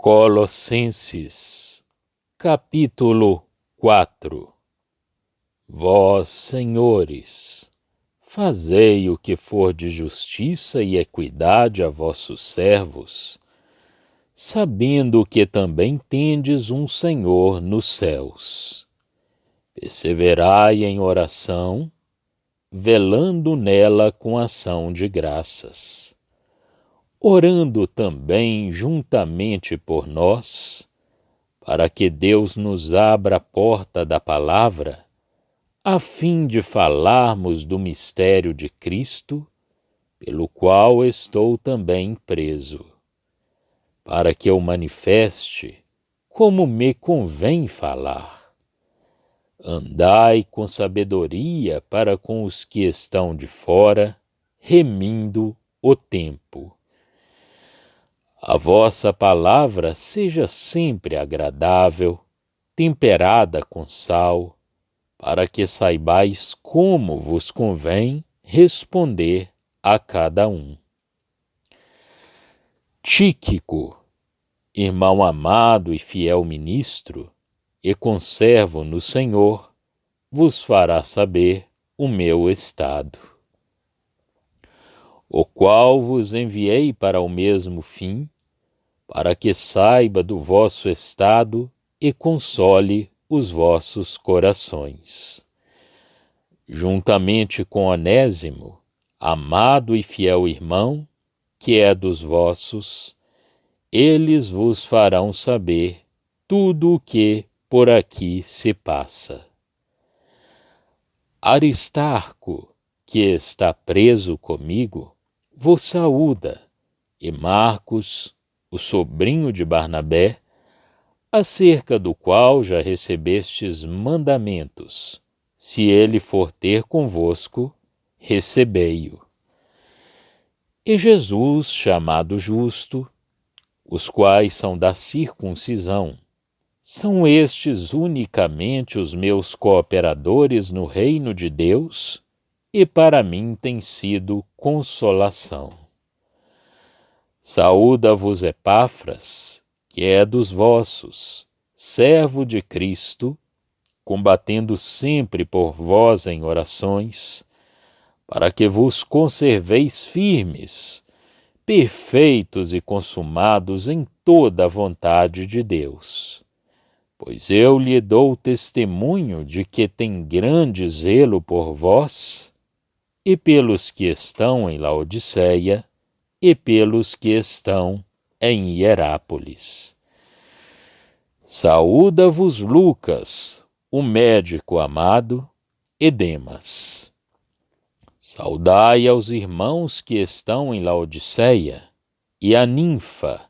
Colossenses, capítulo 4. Vós, senhores, fazei o que for de justiça e equidade a vossos servos, sabendo que também tendes um Senhor nos céus. Perseverai em oração, velando nela com ação de graças, orando também juntamente por nós, para que Deus nos abra a porta da palavra, a fim de falarmos do mistério de Cristo, pelo qual estou também preso, para que eu manifeste como me convém falar. Andai com sabedoria para com os que estão de fora, remindo o tempo. A vossa palavra seja sempre agradável, temperada com sal, para que saibais como vos convém responder a cada um. Tíquico, irmão amado e fiel ministro, e conservo no Senhor, vos fará saber o meu estado, o qual vos enviei para o mesmo fim, para que saiba do vosso estado e console os vossos corações. Juntamente com Onésimo, amado e fiel irmão, que é dos vossos, eles vos farão saber tudo o que por aqui se passa. Aristarco, que está preso comigo, vos saúda, e Marcos, o sobrinho de Barnabé, acerca do qual já recebestes mandamentos. Se ele for ter convosco, recebei-o. E Jesus, chamado Justo, os quais são da circuncisão, são estes unicamente os meus cooperadores no reino de Deus, e para mim tem sido consolação. Saúda-vos Epáfras, que é dos vossos, servo de Cristo, combatendo sempre por vós em orações, para que vos conserveis firmes, perfeitos e consumados em toda a vontade de Deus. Pois eu lhe dou testemunho de que tem grande zelo por vós, e pelos que estão em Laodiceia, e pelos que estão em Hierápolis. Saúda-vos Lucas, o médico amado, e Demas. Saudai aos irmãos que estão em Laodiceia, e a Ninfa,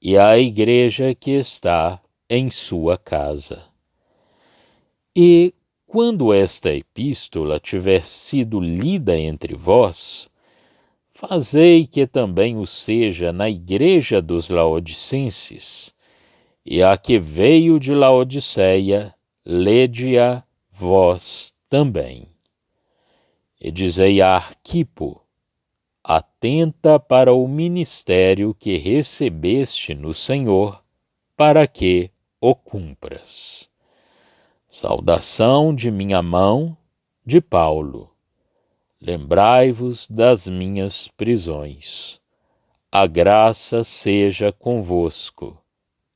e a igreja que está em sua casa. E, quando esta epístola tiver sido lida entre vós, fazei que também o seja na igreja dos laodicenses, e a que veio de Laodiceia, lede-a vós também. E dizei a Arquipo: atenta para o ministério que recebeste no Senhor, para que o cumpras. Saudação de minha mão, de Paulo. Lembrai-vos das minhas prisões. A graça seja convosco.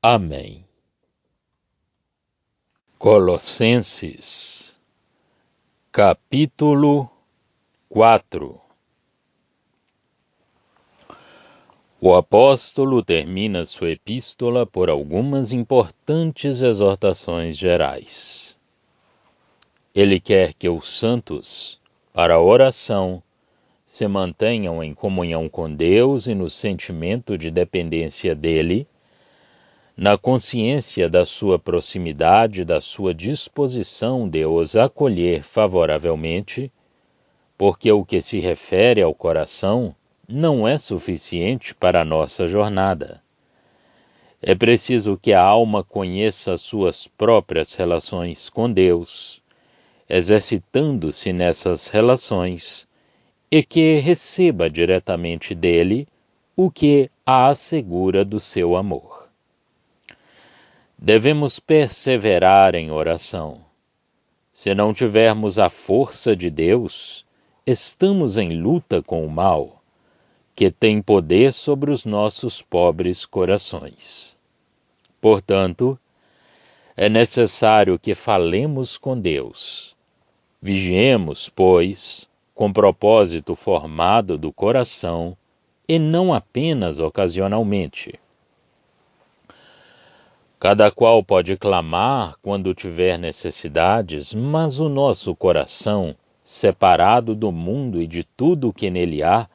Amém. Colossenses, capítulo 4. O apóstolo termina sua epístola por algumas importantes exortações gerais. Ele quer que os santos, para a oração, se mantenham em comunhão com Deus e no sentimento de dependência dele, na consciência da sua proximidade e da sua disposição de os acolher favoravelmente, porque o que se refere ao coração não é suficiente para a nossa jornada. É preciso que a alma conheça suas próprias relações com Deus, exercitando-se nessas relações, e que receba diretamente dele o que a assegura do seu amor. Devemos perseverar em oração. Se não tivermos a força de Deus, estamos em luta com o mal, que tem poder sobre os nossos pobres corações. Portanto, é necessário que falemos com Deus. Vigiemos, pois, com propósito formado do coração e não apenas ocasionalmente. Cada qual pode clamar quando tiver necessidades, mas o nosso coração, separado do mundo e de tudo o que nele há,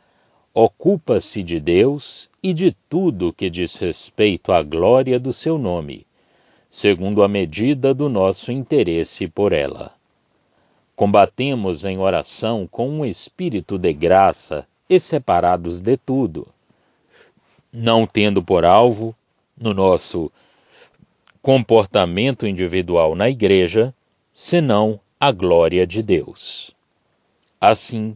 ocupa-se de Deus e de tudo que diz respeito à glória do seu nome, segundo a medida do nosso interesse por ela. Combatemos em oração com um espírito de graça e separados de tudo, não tendo por alvo, no nosso comportamento individual na igreja, senão a glória de Deus. Assim,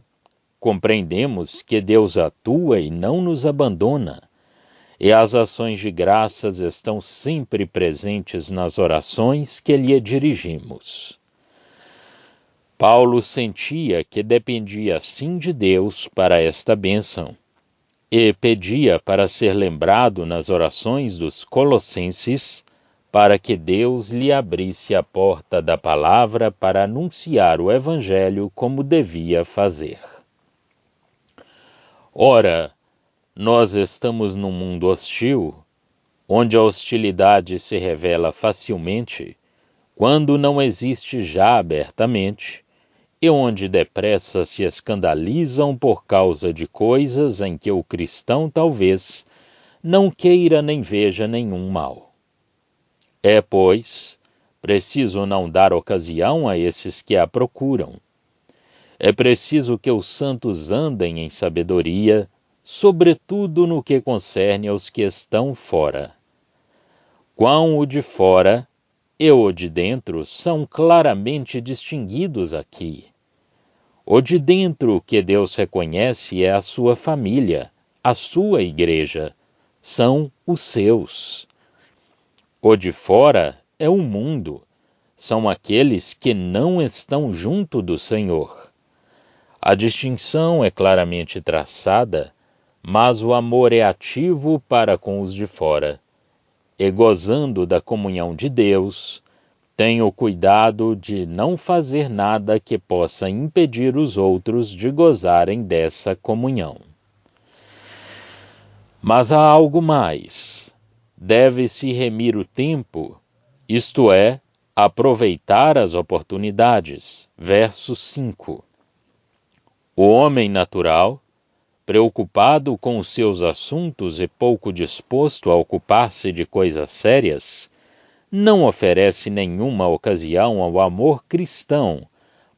compreendemos que Deus atua e não nos abandona, e as ações de graças estão sempre presentes nas orações que lhe dirigimos. Paulo sentia que dependia sim de Deus para esta bênção, e pedia para ser lembrado nas orações dos Colossenses, para que Deus lhe abrisse a porta da palavra para anunciar o Evangelho como devia fazer. Ora, nós estamos num mundo hostil, onde a hostilidade se revela facilmente, quando não existe já abertamente, e onde depressa se escandalizam por causa de coisas em que o cristão talvez não queira nem veja nenhum mal. É, pois, preciso não dar ocasião a esses que a procuram. É preciso que os santos andem em sabedoria, sobretudo no que concerne aos que estão fora. Quão o de fora e o de dentro são claramente distinguidos aqui. O de dentro que Deus reconhece é a sua família, a sua igreja, são os seus. O de fora é o mundo, são aqueles que não estão junto do Senhor. A distinção é claramente traçada, mas o amor é ativo para com os de fora. E gozando da comunhão de Deus, tenho cuidado de não fazer nada que possa impedir os outros de gozarem dessa comunhão. Mas há algo mais. Deve-se remir o tempo, isto é, aproveitar as oportunidades. Verso 5. O homem natural, preocupado com os seus assuntos e pouco disposto a ocupar-se de coisas sérias, não oferece nenhuma ocasião ao amor cristão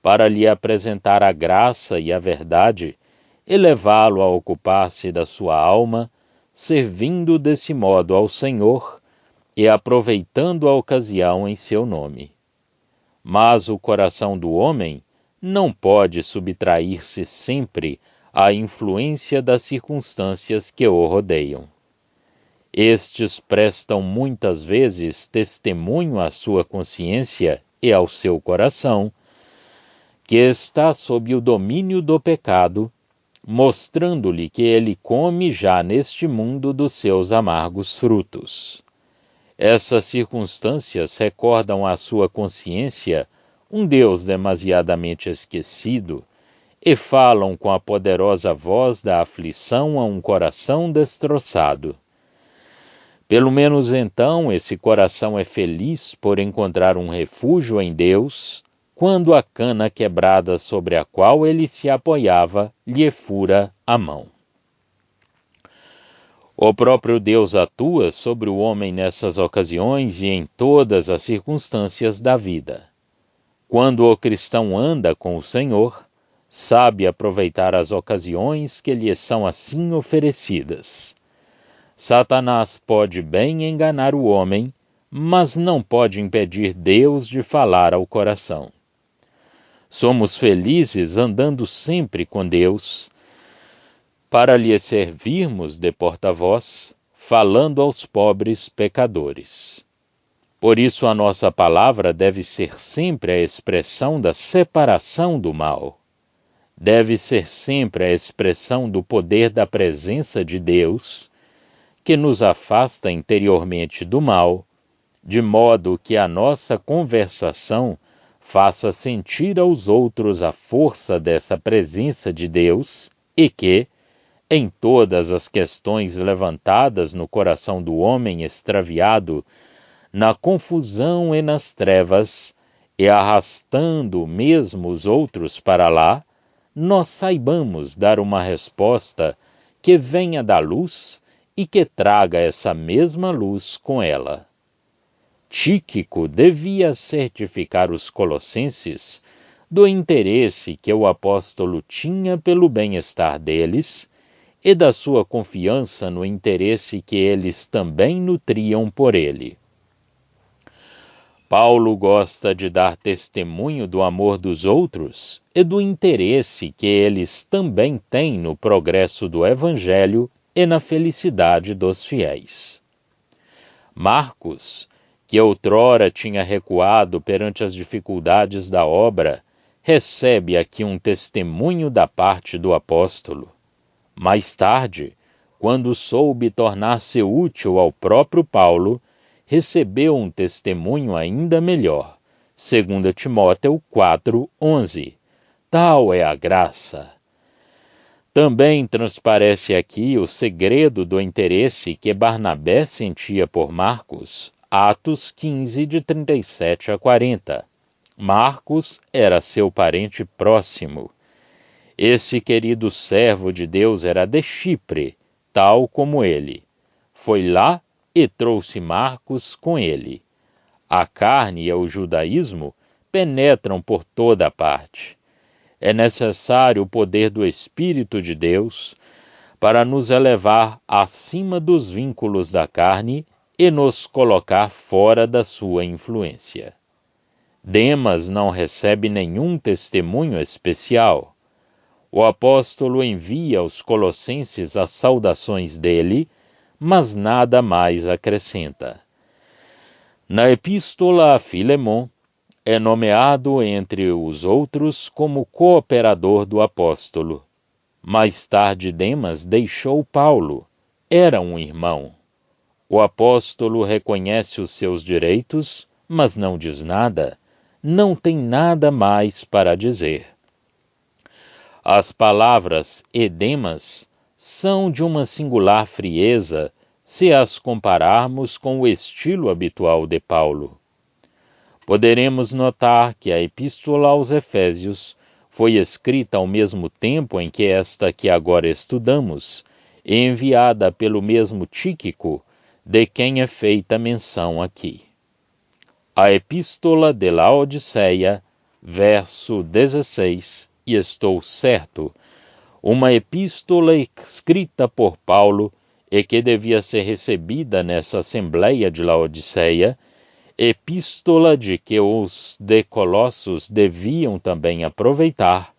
para lhe apresentar a graça e a verdade e levá-lo a ocupar-se da sua alma, servindo desse modo ao Senhor e aproveitando a ocasião em seu nome. Mas o coração do homem não pode subtrair-se sempre à influência das circunstâncias que o rodeiam. Estes prestam muitas vezes testemunho à sua consciência e ao seu coração, que está sob o domínio do pecado, mostrando-lhe que ele come já neste mundo dos seus amargos frutos. Essas circunstâncias recordam à sua consciência um Deus demasiadamente esquecido e falam com a poderosa voz da aflição a um coração destroçado. Pelo menos então esse coração é feliz por encontrar um refúgio em Deus, quando a cana quebrada sobre a qual ele se apoiava lhe fura a mão. O próprio Deus atua sobre o homem nessas ocasiões e em todas as circunstâncias da vida. Quando o cristão anda com o Senhor, sabe aproveitar as ocasiões que lhe são assim oferecidas. Satanás pode bem enganar o homem, mas não pode impedir Deus de falar ao coração. Somos felizes andando sempre com Deus, para lhe servirmos de porta-voz, falando aos pobres pecadores. Por isso, a nossa palavra deve ser sempre a expressão da separação do mal. Deve ser sempre a expressão do poder da presença de Deus, que nos afasta interiormente do mal, de modo que a nossa conversação faça sentir aos outros a força dessa presença de Deus e que, em todas as questões levantadas no coração do homem extraviado, na confusão e nas trevas, e arrastando mesmo os outros para lá, nós saibamos dar uma resposta que venha da luz e que traga essa mesma luz com ela. Tíquico devia certificar os colossenses do interesse que o apóstolo tinha pelo bem-estar deles e da sua confiança no interesse que eles também nutriam por ele. Paulo gosta de dar testemunho do amor dos outros e do interesse que eles também têm no progresso do Evangelho e na felicidade dos fiéis. Marcos, que outrora tinha recuado perante as dificuldades da obra, recebe aqui um testemunho da parte do apóstolo. Mais tarde, quando soube tornar-se útil ao próprio Paulo, recebeu um testemunho ainda melhor. 2 Timóteo 4:11. Tal é a graça. Também transparece aqui o segredo do interesse que Barnabé sentia por Marcos, Atos 15, de 37 a 40. Marcos era seu parente próximo. Esse querido servo de Deus era de Chipre, tal como ele. Foi lá e trouxe Marcos com ele. A carne e o judaísmo penetram por toda parte. É necessário o poder do Espírito de Deus para nos elevar acima dos vínculos da carne e nos colocar fora da sua influência. Demas não recebe nenhum testemunho especial. O apóstolo envia aos colossenses as saudações dele, mas nada mais acrescenta. Na epístola a Filemon, é nomeado entre os outros como cooperador do apóstolo. Mais tarde Demas deixou Paulo. Era um irmão. O apóstolo reconhece os seus direitos, mas não diz nada. Não tem nada mais para dizer. As palavras e Demas são de uma singular frieza se as compararmos com o estilo habitual de Paulo. Poderemos notar que a Epístola aos Efésios foi escrita ao mesmo tempo em que esta que agora estudamos, e enviada pelo mesmo Tíquico, de quem é feita menção aqui. A Epístola de Laodiceia, verso 16, e estou certo, uma epístola escrita por Paulo e que devia ser recebida nessa Assembleia de Laodiceia, epístola de que os de Colossos deviam também aproveitar.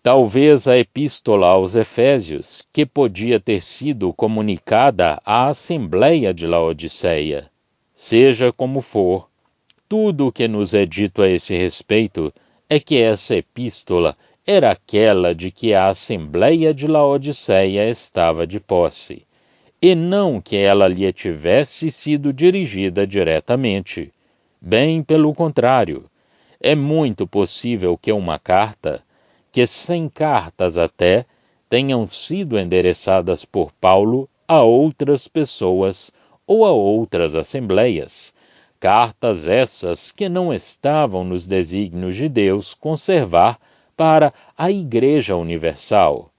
Talvez a epístola aos Efésios, que podia ter sido comunicada à Assembleia de Laodiceia. Seja como for, tudo o que nos é dito a esse respeito é que essa epístola era aquela de que a Assembleia de Laodiceia estava de posse, e não que ela lhe tivesse sido dirigida diretamente. Bem pelo contrário, é muito possível que uma carta, que 100 cartas até, tenham sido endereçadas por Paulo a outras pessoas ou a outras assembleias, cartas essas que não estavam nos desígnios de Deus conservar para a Igreja Universal.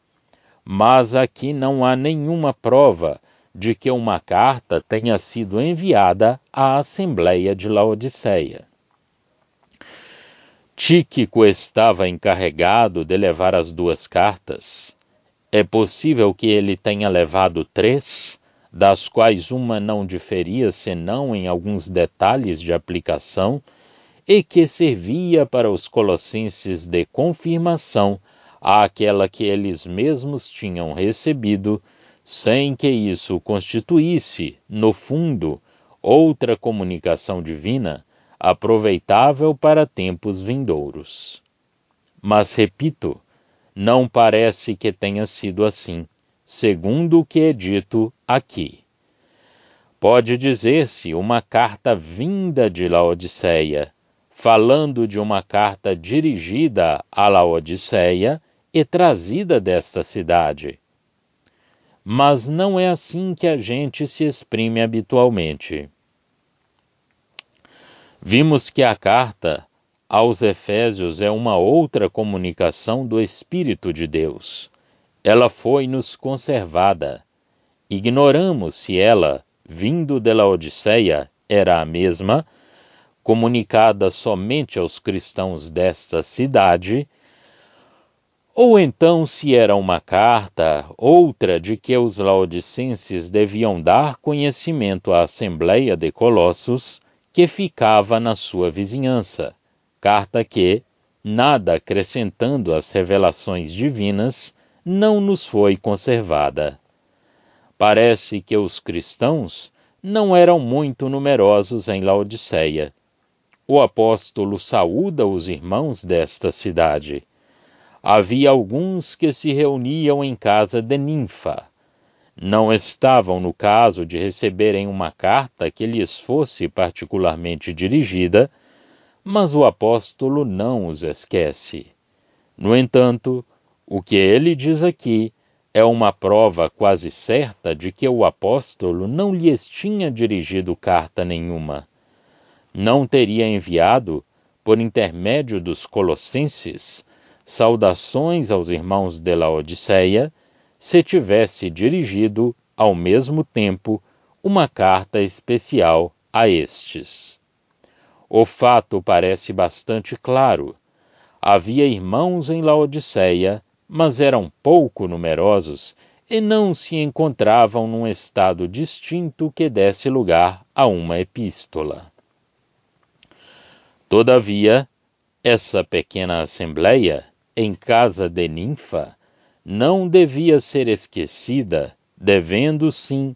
Mas aqui não há nenhuma prova de que uma carta tenha sido enviada à Assembleia de Laodiceia. Tíquico estava encarregado de levar as 2 cartas. É possível que ele tenha levado 3, das quais uma não diferia senão em alguns detalhes de aplicação, e que servia para os colossenses de confirmação àquela que eles mesmos tinham recebido, sem que isso constituísse, no fundo, outra comunicação divina aproveitável para tempos vindouros. Mas, repito, não parece que tenha sido assim, segundo o que é dito aqui. Pode dizer-se uma carta vinda de Laodiceia, falando de uma carta dirigida a Laodiceia e trazida desta cidade. Mas não é assim que a gente se exprime habitualmente. Vimos que a carta aos Efésios é uma outra comunicação do Espírito de Deus. Ela foi-nos conservada. Ignoramos se ela, vindo de Laodiceia, era a mesma, comunicada somente aos cristãos desta cidade, ou então se era uma carta, outra de que os laodicenses deviam dar conhecimento à Assembleia de Colossos, que ficava na sua vizinhança, carta que, nada acrescentando às revelações divinas, não nos foi conservada. Parece que os cristãos não eram muito numerosos em Laodiceia. O apóstolo saúda os irmãos desta cidade. Havia alguns que se reuniam em casa de Ninfa. Não estavam no caso de receberem uma carta que lhes fosse particularmente dirigida, mas o apóstolo não os esquece. No entanto, o que ele diz aqui é uma prova quase certa de que o apóstolo não lhes tinha dirigido carta nenhuma. Não teria enviado, por intermédio dos colossenses, saudações aos irmãos de Laodiceia, se tivesse dirigido, ao mesmo tempo, uma carta especial a estes. O fato parece bastante claro. Havia irmãos em Laodiceia, mas eram pouco numerosos e não se encontravam num estado distinto que desse lugar a uma epístola. Todavia, essa pequena assembleia, em casa de Ninfa, não devia ser esquecida, devendo sim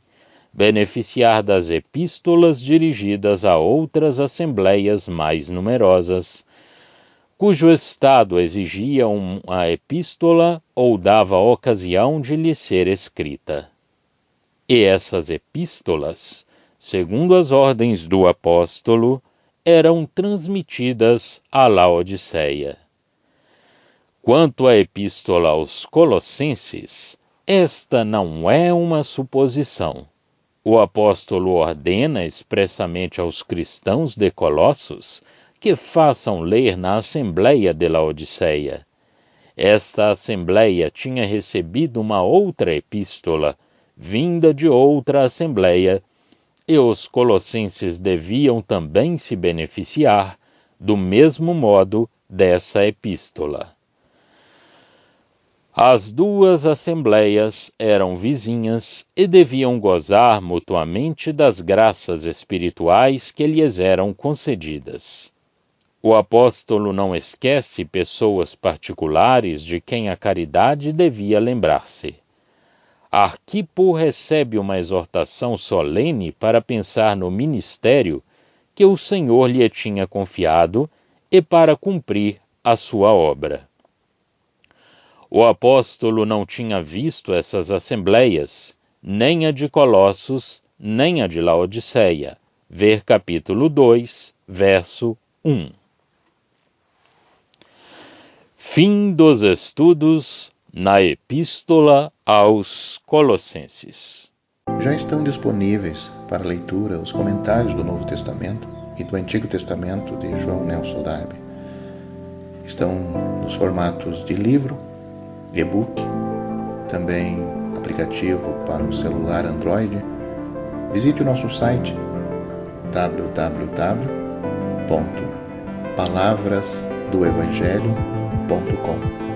beneficiar das epístolas dirigidas a outras assembleias mais numerosas, cujo estado exigia uma epístola ou dava ocasião de lhe ser escrita. E essas epístolas, segundo as ordens do apóstolo, eram transmitidas a Laodiceia. Quanto à epístola aos Colossenses, esta não é uma suposição. O apóstolo ordena expressamente aos cristãos de Colossos que façam ler na Assembleia de Laodiceia. Esta Assembleia tinha recebido uma outra epístola, vinda de outra Assembleia, e os colossenses deviam também se beneficiar, do mesmo modo, dessa epístola. As duas assembleias eram vizinhas e deviam gozar mutuamente das graças espirituais que lhes eram concedidas. O apóstolo não esquece pessoas particulares de quem a caridade devia lembrar-se. Arquipo recebe uma exortação solene para pensar no ministério que o Senhor lhe tinha confiado e para cumprir a sua obra. O apóstolo não tinha visto essas assembleias, nem a de Colossos, nem a de Laodiceia. Ver capítulo 2, verso 1. Fim dos estudos na Epístola aos Colossenses. Já estão disponíveis para leitura os comentários do Novo Testamento e do Antigo Testamento de João Nelson Darby. Estão nos formatos de livro, e-book, também aplicativo para o celular Android. Visite o nosso site www.palavrasdoevangelho.com.